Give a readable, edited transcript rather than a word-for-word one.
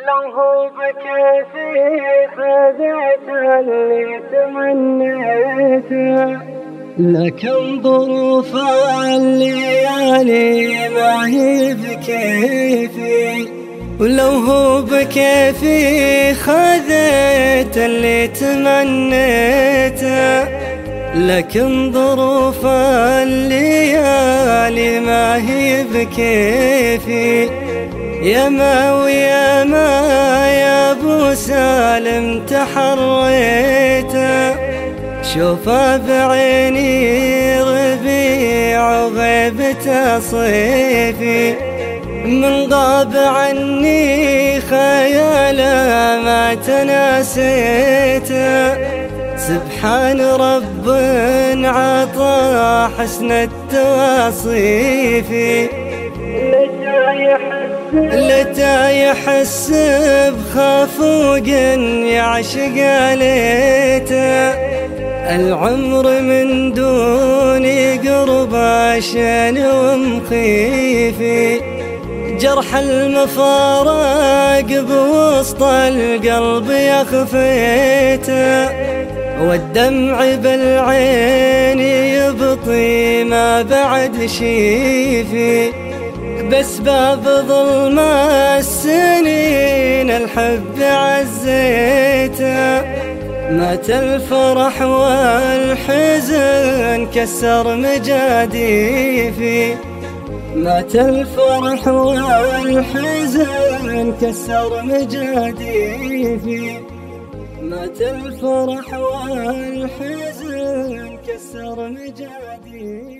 لو هو بكيفي خذيت اللي تمنيته، لكن ظروف الليالي ما هي بكيفي. ولو هو بكيفي خذيت اللي تمنيته، لكن ظروف الليالي ما هي بكيفي. يا ما ويا ما يا ابو سالم تحريته، شوفه بعيني ربيع وغيبته صيفي. من غاب عني خياله ما تناسيته، سبحان رب عطى حسن التواصيف. لتا يحس بخفوق يعشق ليته، العمر من دوني قرب عشان ومخيفي. جرح المفارق بوسط القلب يخفيته، والدمع بالعين يبطي ما بعد شيفي. بس باب ظلم السنين الحب عزيته، مات الفرح والحزن كسر مجاديفي. مات الفرح والحزن كسر مجاديفي. مات الفرح والحزن كسر مجاديفي.